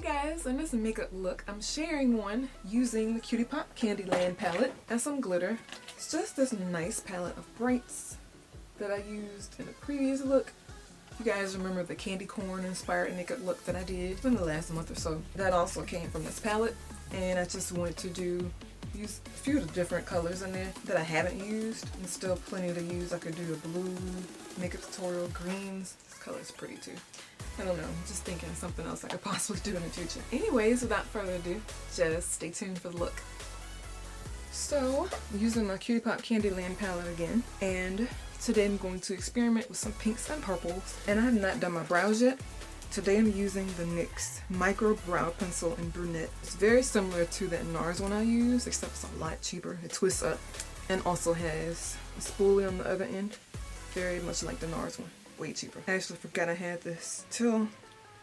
guys, in this makeup look, I'm sharing one using the Cutie Pop Candyland palette and some glitter. It's just this nice palette of brights that I used in the previous look. If you guys remember the candy corn inspired makeup look that I did in the last month or so, that also came from this palette, and I just wanted to use a few of the different colors in there that I haven't used, and still plenty to use. I could do a blue makeup tutorial, greens. This color is pretty too. I don't know, I'm just thinking of something else I could possibly do in the future. Anyways, without further ado, just stay tuned for the look. So, I'm using my Cutie Pop Candyland palette again, and today I'm going to experiment with some pinks and purples, and I have not done my brows yet. Today I'm using the NYX Micro Brow Pencil in Brunette. It's very similar to that NARS one I use, except it's a lot cheaper. It twists up and also has a spoolie on the other end, very much like the NARS one. Way cheaper. I actually forgot I had this till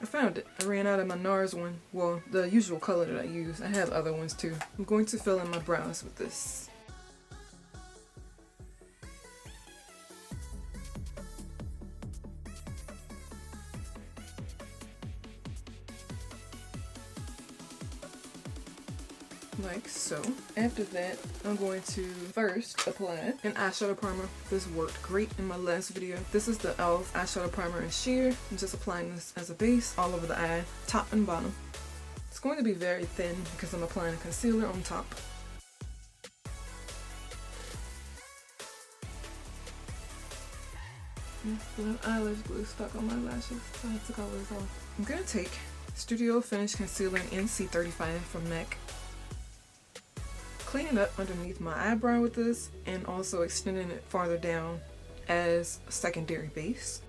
I found it. I ran out of my NARS one. Well, the usual color that I use. I have other ones too. I'm going to fill in my brows with this. Like so. After that, I'm going to first apply an eyeshadow primer. This worked great in my last video. This is the e.l.f. eyeshadow primer in sheer. I'm just applying this as a base all over the eye, top and bottom. It's going to be very thin because I'm applying a concealer on top. The eyelash glue stuck on my lashes, so I had to color this off. I'm going to take Studio Finish Concealer in NC35 from MAC. Cleaning up underneath my eyebrow with this, and also extending it farther down as a secondary base.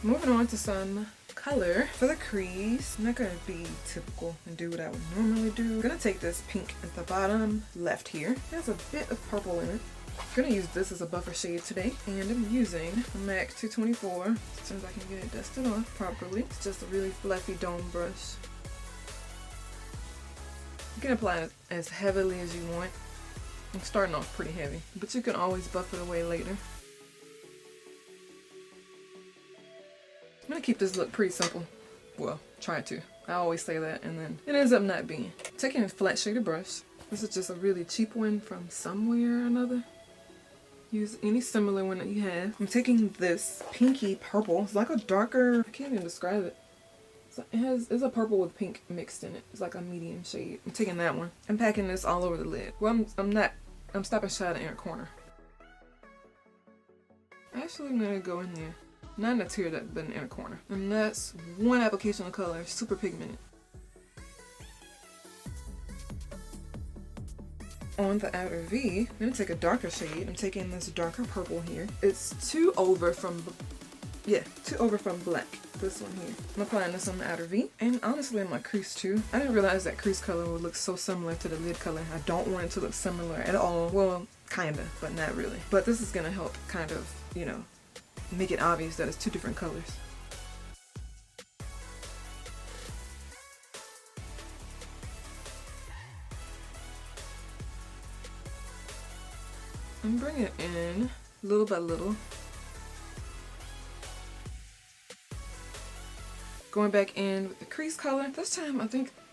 Moving on to some color for the crease. I'm not going to be typical and do what I would normally do. I'm going to take this pink at the bottom left here. It has a bit of purple in it. I'm going to use this as a buffer shade today. And I'm using a MAC 224 as soon as I can get it dusted off properly. It's just a really fluffy dome brush. You can apply it as heavily as you want. I'm starting off pretty heavy, but you can always buff it away later. I'm gonna keep this look pretty simple. Well, try to. I always say that and then it ends up not being. Taking a flat shaded brush. This is just a really cheap one from somewhere or another. Use any similar one that you have. I'm taking this pinky purple. It's like a darker, I can't even describe it. It's a purple with pink mixed in it. It's like a medium shade. I'm taking that one. I'm packing this all over the lid. Well, I'm stopping shy at the inner corner. Actually, I'm gonna go in there. Not in the tear, but in the inner corner. And that's one application of color, super pigmented. On the outer V, I'm going to take a darker shade. I'm taking this darker purple here. It's two over from black. This one here. I'm applying this on the outer V. And honestly on my crease too. I didn't realize that crease color would look so similar to the lid color. I don't want it to look similar at all. Well, kinda, but not really. But this is going to help kind of, you know, make it obvious that it's two different colors. I'm bringing it in little by little. Going back in with the crease color. This time I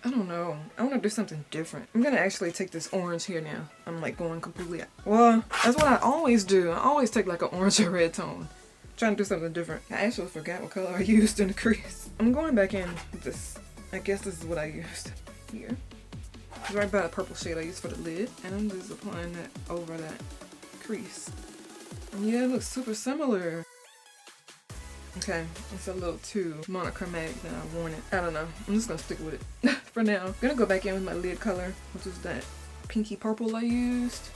don't know. I want to do something different. I'm going to actually take this orange here now. I'm like going completely, well, that's what I always do. I always take like an orange or red tone. Trying to do something different. I actually forgot what color I used in the crease. I'm going back in with this. I guess this is what I used here. It's right by the purple shade I used for the lid. And I'm just applying that over that crease. And yeah, it looks super similar. Okay, it's a little too monochromatic than I wanted. I don't know. I'm just gonna stick with it for now. I'm gonna go back in with my lid color, which is that pinky purple I used.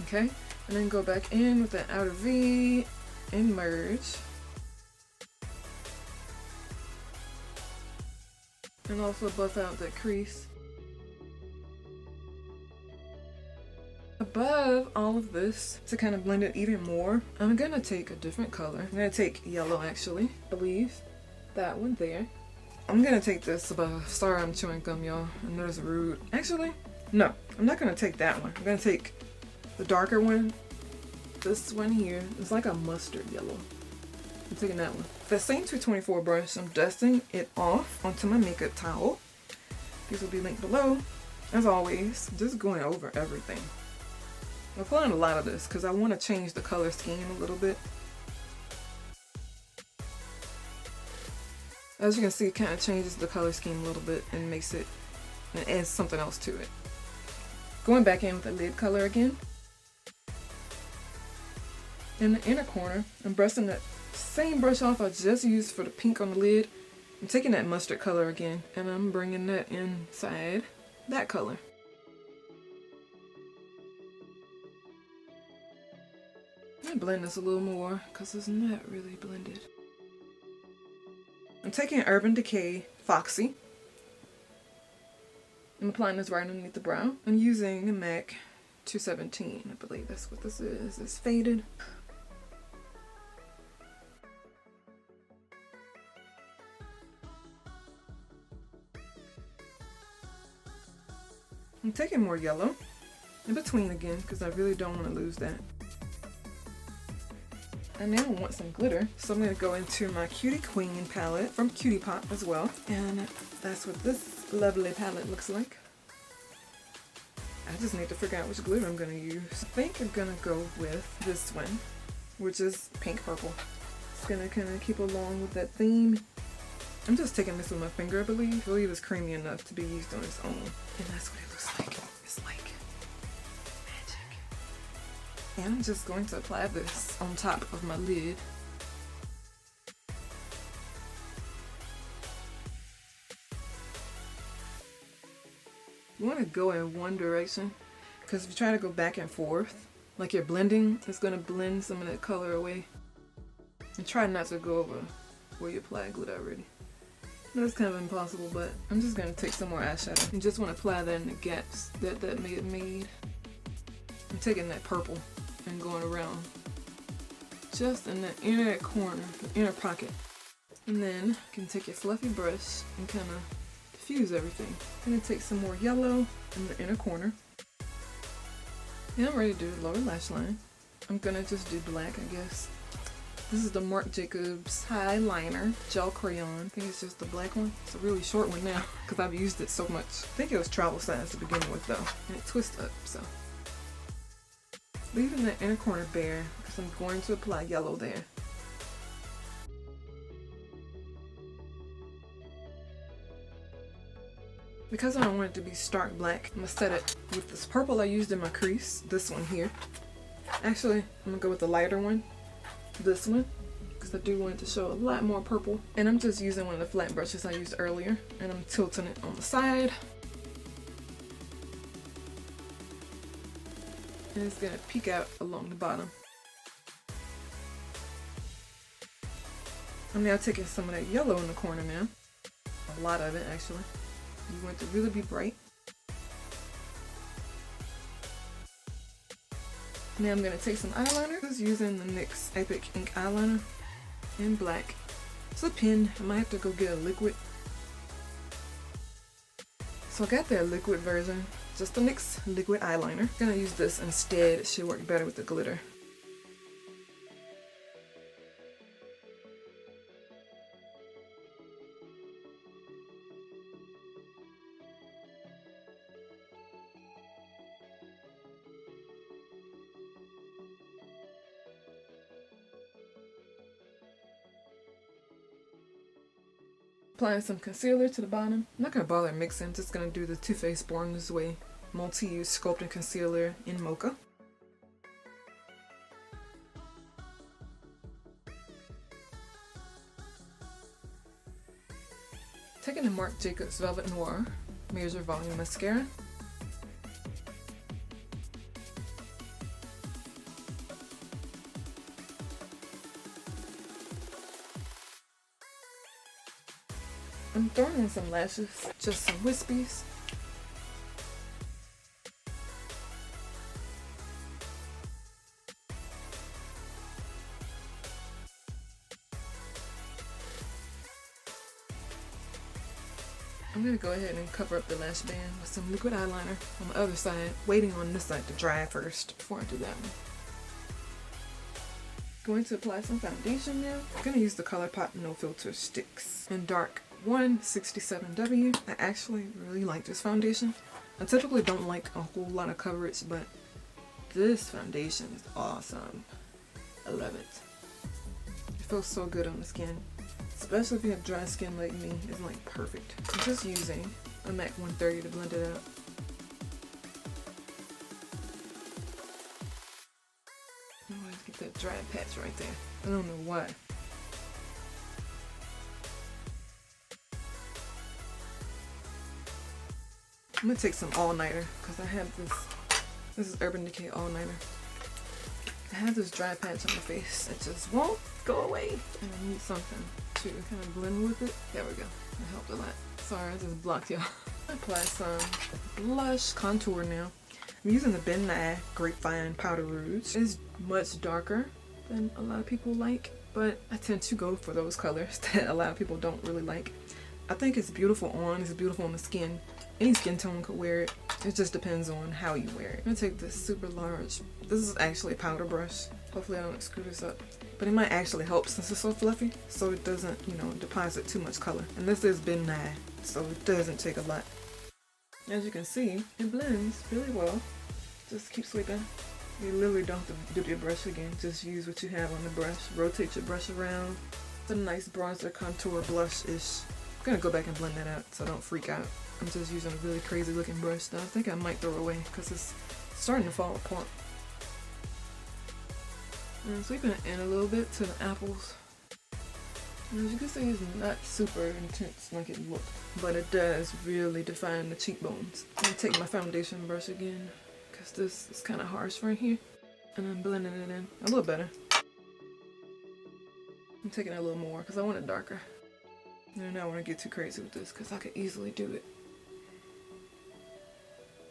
Okay, and then go back in with the outer V and merge. And also buff out that crease. Above all of this, to kind of blend it even more, I'm gonna take a different color. I'm gonna take yellow actually, I believe. That one there. I'm gonna take this, sorry I'm chewing gum y'all, I know it's rude. Actually, no, I'm not gonna take that one. I'm gonna take the darker one. This one here is like a mustard yellow. I'm taking that one. The same 224 brush, I'm dusting it off onto my makeup towel. These will be linked below. As always, just going over everything. I'm applying a lot of this because I want to change the color scheme a little bit. As you can see, it kind of changes the color scheme a little bit and makes it, and adds something else to it. Going back in with the lid color again. In the inner corner, I'm brushing that same brush off I just used for the pink on the lid. I'm taking that mustard color again and I'm bringing that inside that color. I blend this a little more because it's not really blended. I'm taking Urban Decay Foxy. I'm applying this right underneath the brow. I'm using a MAC 217. I believe that's what this is. It's faded. I'm taking more yellow in between again because I really don't want to lose that. I now want some glitter, so I'm going to go into my Cutie Queen palette from Cutie Pop as well. And that's what this lovely palette looks like. I just need to figure out which glitter I'm going to use. I think I'm going to go with this one, which is pink purple. It's going to kind of keep along with that theme. I'm just taking this with my finger, I believe. I believe it's creamy enough to be used on its own. And that's what it looks like. It's like magic. And I'm just going to apply this on top of my lid. You want to go in one direction, because if you try to go back and forth, like you're blending, it's going to blend some of that color away. And try not to go over where you apply glitter already. That's kind of impossible, but I'm just going to take some more eyeshadow and just want to apply that in the gaps that may have made. I'm taking that purple and going around just in the inner corner, the inner pocket. And then you can take your fluffy brush and kind of diffuse everything. I'm going to take some more yellow in the inner corner. And I'm ready to do the lower lash line. I'm going to just do black, I guess. This is the Marc Jacobs Highliner Gel Crayon. I think it's just the black one. It's a really short one now because I've used it so much. I think it was travel size to begin with though. And it twists up, so. Leaving the inner corner bare because I'm going to apply yellow there. Because I don't want it to be stark black, I'm going to set it with this purple I used in my crease. This one here. Actually, I'm going to go with the lighter one. This one, because I do want it to show a lot more purple. And I'm just using one of the flat brushes I used earlier, and I'm tilting it on the side. And it's going to peek out along the bottom. I'm now taking some of that yellow in the corner now. A lot of it, actually. You want it to really be bright. Now I'm going to take some eyeliner. Just using the NYX Epic Ink Eyeliner in black. It's a pen. I might have to go get a liquid. So I got their liquid version. Just the NYX liquid eyeliner. I'm going to use this instead. It should work better with the glitter. Applying some concealer to the bottom. I'm not going to bother mixing, I'm just going to do the Too Faced Born This Way Multi-Use Sculpting Concealer in Mocha. Taking the Marc Jacobs Velvet Noir Major Volume Mascara. I'm throwing in some lashes, just some wispies. I'm going to go ahead and cover up the lash band with some liquid eyeliner on the other side, waiting on this side to dry first before I do that one. Going to apply some foundation now. I'm going to use the ColourPop No Filter Sticks in dark 167W. I actually really like this foundation. I typically don't like a whole lot of coverage, but this foundation is awesome. I love it. It feels so good on the skin. Especially if you have dry skin like me, it's like perfect. I'm just using a MAC 130 to blend it out. I always get that dry patch right there. I don't know why. I'm gonna take some all-nighter because I have this is Urban Decay all-nighter. I have this dry patch on my face that just won't go away. And I need something to kind of blend with it. There we go. That helped a lot. Sorry, I just blocked y'all. Apply some blush contour now. I'm using the Ben Nye Grapevine Powder Rouge. It's much darker than a lot of people like, but I tend to go for those colors that a lot of people don't really like. I think it's beautiful on, it's beautiful on the skin. Any skin tone could wear it. It just depends on how you wear it. I'm gonna take this super large, this is actually a powder brush. Hopefully I don't screw this up. But it might actually help since it's so fluffy, so it doesn't, you know, deposit too much color. And this is Ben Nye, so it doesn't take a lot. As you can see, it blends really well. Just keep sweeping. You literally don't have to do your brush again. Just use what you have on the brush. Rotate your brush around. It's a nice bronzer contour blush-ish. I'm gonna go back and blend that out so don't freak out. I'm just using a really crazy looking brush that I think I might throw away because it's starting to fall apart. And I'm sweeping it in a little bit to the apples. And as you can see, it's not super intense like it looked, but it does really define the cheekbones. I'm gonna take my foundation brush again because this is kind of harsh right here, and I'm blending it in a little better. I'm taking it a little more because I want it darker. And I don't want to get too crazy with this because I could easily do it.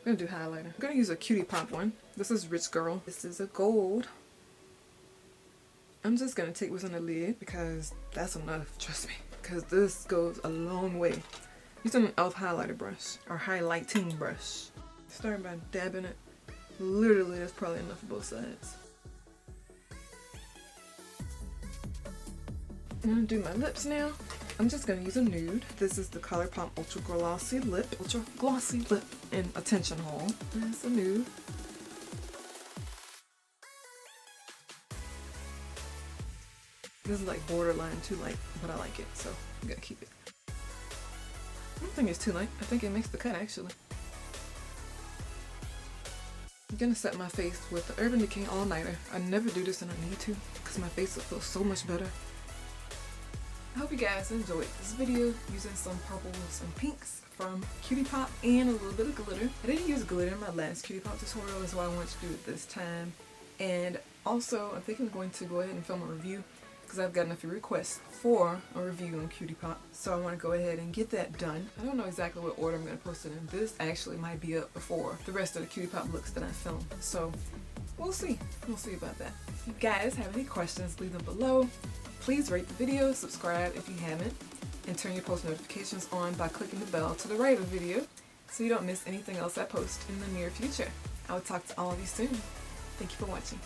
I'm gonna do highlighter. I'm gonna use a Cutie Pop one. This is Rich Girl. This is a gold. I'm just gonna take what's on the lid because that's enough, trust me. Because this goes a long way. Using an e.l.f. highlighter brush or highlighting brush. Start by dabbing it. Literally, that's probably enough for both sides. I'm gonna do my lips now. I'm just gonna use a nude. This is the ColourPop Ultra Glossy Lip. Ultra Glossy Lip in Attention Haul. And it's a nude. This is like borderline too light, but I like it, so I'm gonna keep it. I don't think it's too light. I think it makes the cut actually. I'm gonna set my face with the Urban Decay All Nighter. I never do this and I need to because my face will feel so much better. I hope you guys enjoyed this video using some purples and pinks from Cutie Pop and a little bit of glitter. I didn't use glitter in my last Cutie Pop tutorial, that's why I wanted to do it this time. And also, I think I'm going to go ahead and film a review because I've gotten a few requests for a review on Cutie Pop. So I want to go ahead and get that done. I don't know exactly what order I'm going to post it in. This actually might be up before the rest of the Cutie Pop looks that I filmed. So we'll see. We'll see about that. If you guys have any questions, leave them below. Please rate the video, subscribe if you haven't, and turn your post notifications on by clicking the bell to the right of the video so you don't miss anything else I post in the near future. I will talk to all of you soon. Thank you for watching.